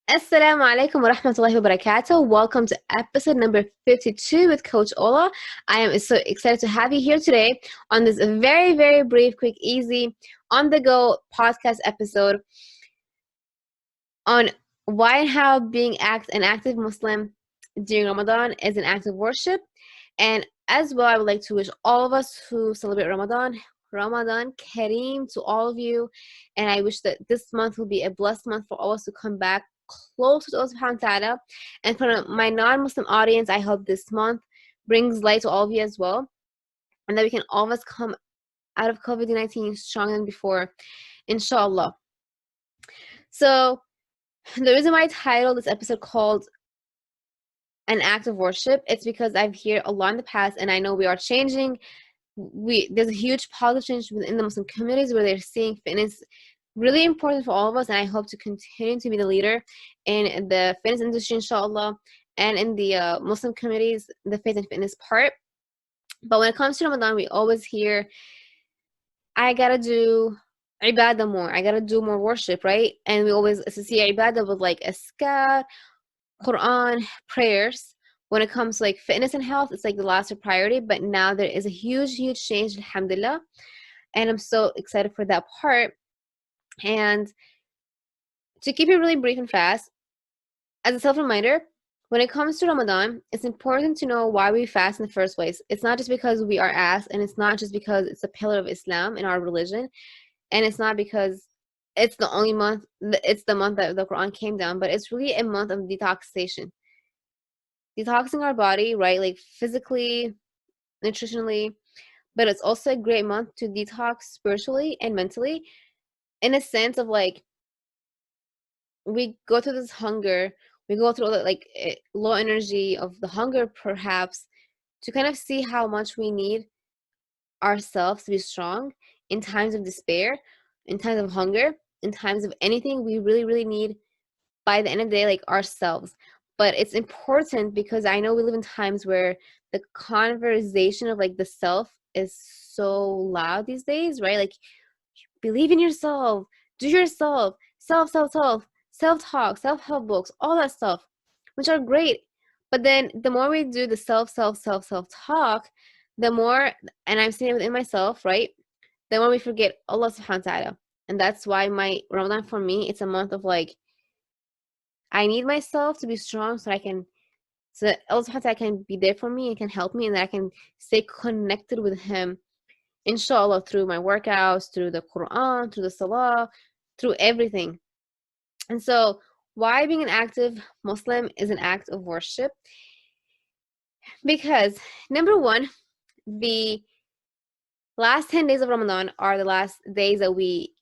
Assalamu alaikum wa rahmatullahi wa barakatuh. Welcome to episode number 52 with Coach Ola. I am so excited to have you here today on this very, very brief, quick, easy, on the go podcast episode on why and how being an active Muslim during Ramadan is an act of worship. And as well, I would like to wish all of us who celebrate Ramadan Kareem to all of you. And I wish that this month will be a blessed month for all of us to come back closer to Allah subhanahu wa ta'ala. And for my non-Muslim audience, I hope this month brings light to all of you as well. And that we can all of us come out of COVID-19 stronger than before, inshallah. So the reason why I titled this episode called an act of worship, it's because I've heard a lot in the past, and I know we are changing. There's a huge positive change within the Muslim communities where they're seeing fitness really important for all of us, and I hope to continue to be the leader in the fitness industry, inshallah, and in the Muslim communities, the faith and fitness part. But when it comes to Ramadan, we always hear, I gotta do ibadah more, I gotta do more worship, right? And we always associate ibadah with like askar, Quran, prayers. When it comes to like fitness and health, it's like the last priority, but now there is a huge change, alhamdulillah, and I'm so excited for that part. And to keep it really brief and fast, as a self-reminder, when it comes to Ramadan, it's important to know why we fast in the first place. It's not just because we are asked, and it's not just because it's a pillar of Islam in our religion, and it's not because it's the only month, it's the month that the Quran came down, but it's really a month of detoxification. Detoxing our body, right? Like physically, nutritionally, but it's also a great month to detox spiritually and mentally, in a sense of like, we go through this hunger, we go through all that like low energy of the hunger perhaps, to kind of see how much we need ourselves to be strong in times of despair, in times of hunger, in times of anything. We really need, by the end of the day, like ourselves. But it's important because I know we live in times where the conversation of like the self is so loud these days, right? Like, believe in yourself, do yourself, self-talk, self-help books, all that stuff, which are great. But then the more we do the self-talk, the more, and I'm seeing it within myself, right? The more we forget Allah subhanahu wa ta'ala. And that's why my Ramadan, for me, it's a month of like, I need myself to be strong so that Allah subhanahu wa ta'ala can be there for me and can help me, and that I can stay connected with Him, inshallah, through my workouts, through the Quran, through the Salah, through everything. And so, why being an active Muslim is an act of worship? Because, number one, the last 10 days of Ramadan are the last days that we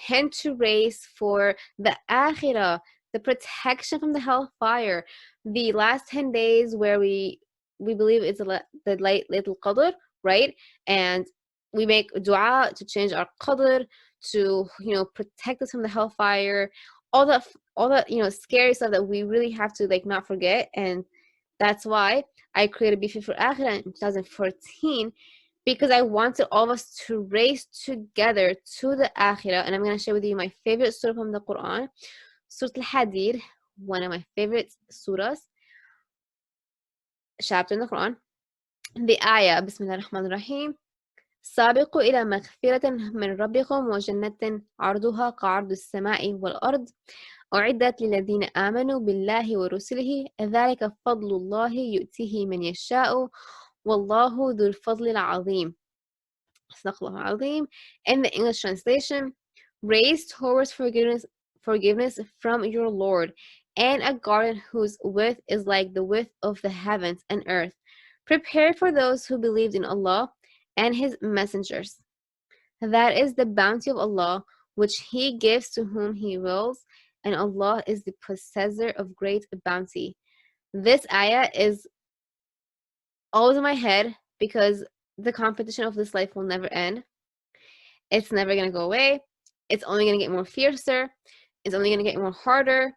tend to race for the akhirah, the protection from the hellfire. The last 10 days where we believe it's the Laylatul Qadr, right? And we make dua to change our qadr, to protect us from the hellfire, all that scary stuff that we really have to like not forget. And that's why I created Be Fit for Akhirah in 2014, because I wanted all of us to race together to the Akhirah. And I'm going to share with you my favorite surah from the Quran, Surah Al-Hadid, one of my favorite surahs, chapter in the Quran. The ayah, Bismillah ar-Rahman ar-Rahim, سابقوا إلى مغفرة من ربكم وجنة عرضها كعرض السماء والأرض أعدت للذين آمنوا بالله ورسله ذلك فضل الله يؤتيه من يشاء والله ذو الفضل العظيم. صدق الله العظيم. In the English translation, race towards forgiveness from your Lord, and a garden whose width is like the width of the heavens and earth, prepared for those who believed in Allah and His messengers. That is the bounty of Allah, which He gives to whom He wills, and Allah is the possessor of great bounty. This ayah is always in my head because the competition of this life will never end. It's never going to go away. It's only going to get more fiercer. It's only going to get more harder.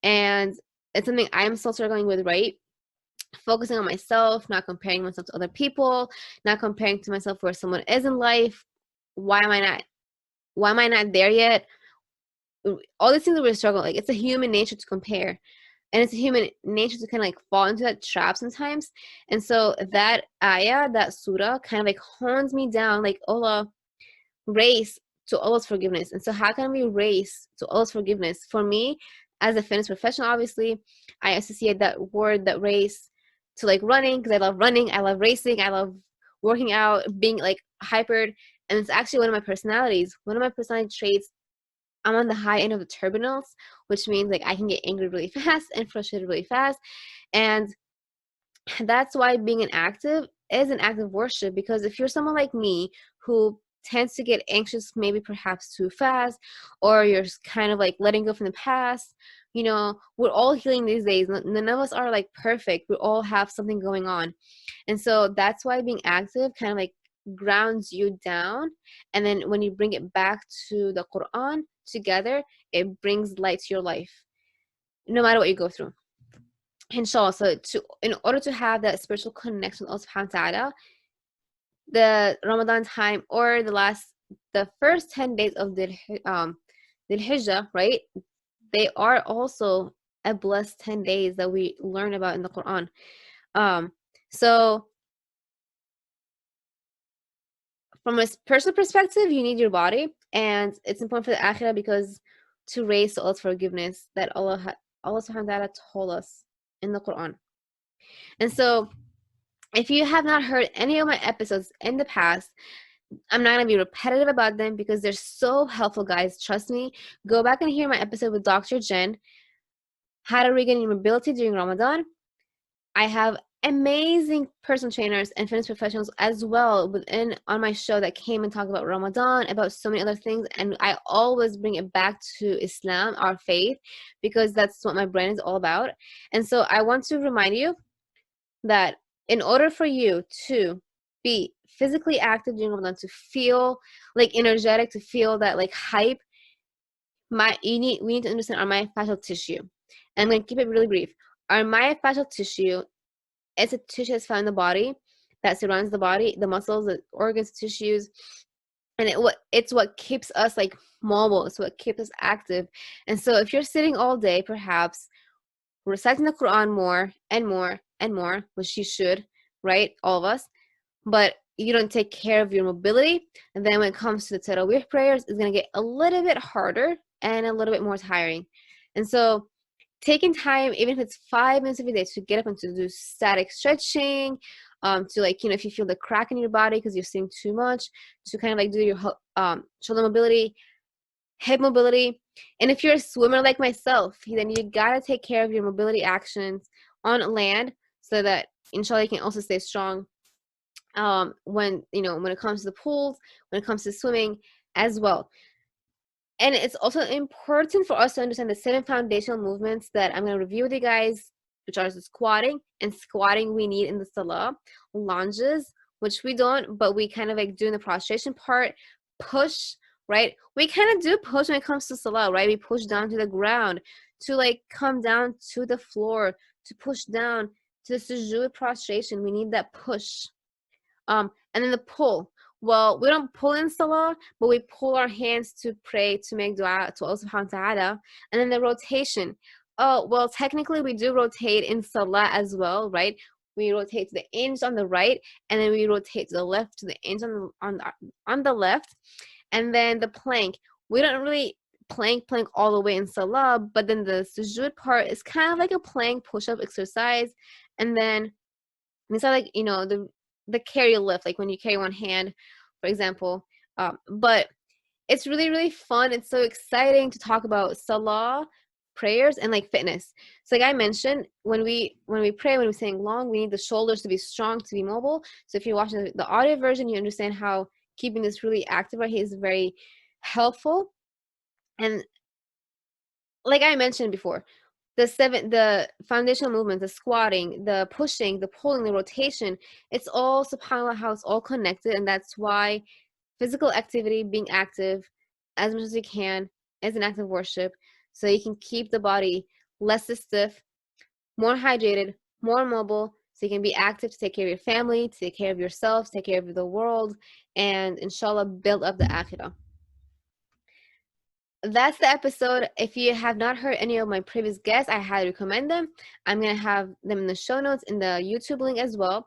And it's something I'm still struggling with, right? Focusing on myself, not comparing myself to other people, not comparing to myself where someone is in life. Why am I not there yet? all these things that we're struggling, like it's a human nature to compare, and it's a human nature to kind of like fall into that trap sometimes. And so that ayah, that surah, kind of like hones me down, like, Allah, race to Allah's forgiveness. And so how can we race to Allah's forgiveness? For me, as a fitness professional, obviously, I associate that word, that race, to like running, because I love running, I love racing, I love working out, being like hypered. And it's actually one of my personalities. One of my personality traits, I'm on the high end of the turbulence, which means like I can get angry really fast and frustrated really fast. And that's why being an active is an act of worship, because if you're someone like me who tends to get anxious maybe perhaps too fast, or you're kind of like letting go from the past, you know, we're all healing these days. None of us are like perfect. We all have something going on. And so that's why being active kind of like grounds you down. And then when you bring it back to the Quran together, it brings light to your life, no matter what you go through. Inshallah. So in order to have that spiritual connection with Allah subhanahu wa ta'ala, the Ramadan time, or the first 10 days of the Hijjah, right? They are also a blessed 10 days that we learn about in the Quran. So from a personal perspective, you need your body, and it's important for the akhirah, because to raise to Allah's forgiveness that Allah subhanahu wa ta'ala told us in the Quran. And so if you have not heard any of my episodes in the past, I'm not going to be repetitive about them because they're so helpful, guys. Trust me. Go back and hear my episode with Dr. Jen, How to Regain Your Mobility During Ramadan. I have amazing personal trainers and fitness professionals as well on my show that came and talked about Ramadan, about so many other things. And I always bring it back to Islam, our faith, because that's what my brand is all about. And so I want to remind you that in order for you to be physically active during Ramadan, to feel like energetic, to feel that like hype, we need to understand our myofascial tissue. And I'm going to keep it really brief. Our myofascial tissue is a tissue that's found in the body that surrounds the body, the muscles, the organs, tissues, and it's what keeps us like mobile. It's what keeps us active. And so if you're sitting all day, perhaps reciting the Quran more and more and more, which you should, right? All of us. But you don't take care of your mobility, and then when it comes to the Tarawih prayers, it's going to get a little bit harder and a little bit more tiring. And so taking time, even if it's 5 minutes every day, to get up and to do static stretching, to like, you know, if you feel the crack in your body because you're sitting too much, to kind of like do your shoulder mobility, hip mobility. And if you're a swimmer like myself, then you gotta take care of your mobility actions on land, so that inshallah you can also stay strong when it comes to the pools, when it comes to swimming as well. And it's also important for us to understand the 7 foundational movements that I'm going to review with you guys, which are the squatting. And squatting we need in the salah, lunges, which we don't, but we kind of like do in the prostration part, push, right? We kind of do push when it comes to salah, right? We push down to the ground, to like come down to the floor, to push down to the sujood prostration. We need that push. And then the pull. Well, we don't pull in salah, but we pull our hands to pray, to make dua to Allah subhanahu wa ta'ala. And then the rotation. Oh, well, technically we do rotate in salah as well, right? We rotate to the inch on the right, and then we rotate to the left, to the inch on the left. And then the plank. We don't really plank all the way in salah, but then the sujood part is kind of like a plank push-up exercise. And then it's not like, the carry lift, like when you carry one hand, for example. But it's really, really fun. It's so exciting to talk about salah, prayers, and like fitness. So like I mentioned, when we pray, when we sing long, we need the shoulders to be strong, to be mobile. So if you're watching the audio version, you understand how keeping this really active right here is very helpful. And like I mentioned before, the foundational movements, the squatting, the pushing, the pulling, the rotation, it's all, subhanAllah, how it's all connected. And that's why physical activity, being active as much as you can, is an act of worship. So you can keep the body less stiff, more hydrated, more mobile, so you can be active to take care of your family, to take care of yourself, to take care of the world, and inshallah build up the akhirah. that's the episode. If you have not heard any of my previous guests, I highly recommend them. I'm going to have them in the show notes, in the YouTube link as well.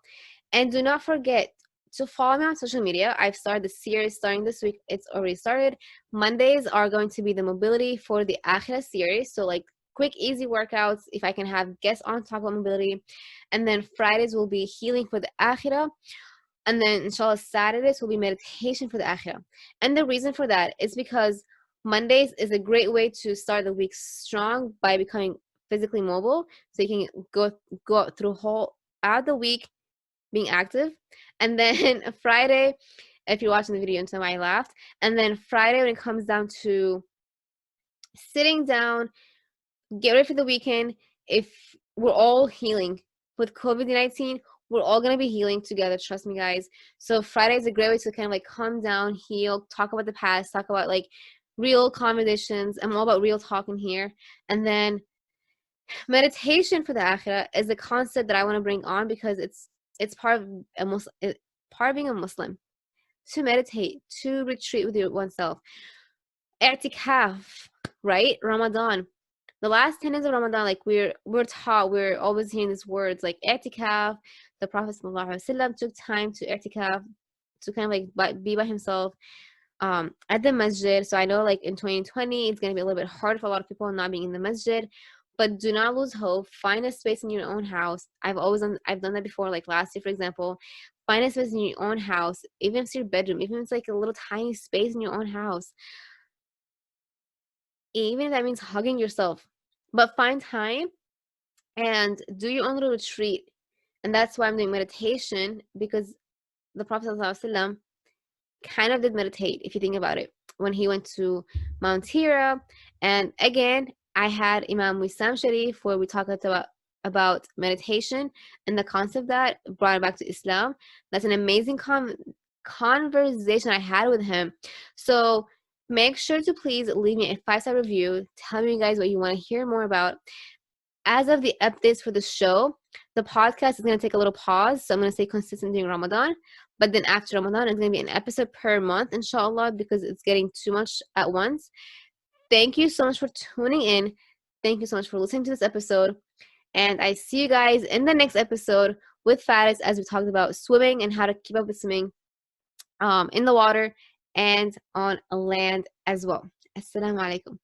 And do not forget to follow me on social media. I've started the series starting this week. It's already started. Mondays are going to be the mobility for the Akhira series. So, like, quick, easy workouts. If I can have guests on talk about mobility. And then Fridays will be healing for the Akhira. And then, inshallah, Saturdays will be meditation for the Akhira. And the reason for that is because Mondays is a great way to start the week strong by becoming physically mobile. So you can go through whole out the week being active. And then Friday, if you're watching the video and I laughed. And then Friday, when it comes down to sitting down, get ready for the weekend. If we're all healing with COVID-19, we're all going to be healing together. Trust me, guys. So Friday is a great way to kind of like calm down, heal, talk about the past, talk about like real conversations. I'm all about real talking here. And then meditation for the akhirah is a concept that I want to bring on because it's part of a Muslim, part of being a Muslim, to meditate, to retreat with oneself. I'tikaf, right? Ramadan. The last 10 days of Ramadan, like we're taught, we're always hearing these words like i'tikaf. The Prophet ﷺ took time to i'tikaf, to kind of like be by himself at the masjid. So I know like in 2020 it's going to be a little bit hard for a lot of people not being in the masjid, but do not lose hope. Find a space in your own house. I've done that before, like last year, for example. Find a space in your own house, even if it's your bedroom, even if it's like a little tiny space in your own house, even if that means hugging yourself. But find time and do your own little retreat. And that's why I'm doing meditation, because the Prophet ﷺ kind of did meditate, if you think about it, when he went to Mount Hira. And again, I had Imam Wissam Sharif, where we talked about meditation and the concept that brought it back to Islam. That's an amazing conversation I had with him. So make sure to please leave me a 5-star review. Tell me, guys, what you want to hear more about. As of the updates for the show, the podcast is going to take a little pause. So I'm going to stay consistent during Ramadan. But then after Ramadan, it's going to be an episode per month, inshallah, because it's getting too much at once. Thank you so much for tuning in. Thank you so much for listening to this episode. And I see you guys in the next episode with Faris, as we talked about swimming and how to keep up with swimming in the water and on land as well. Assalamu alaikum.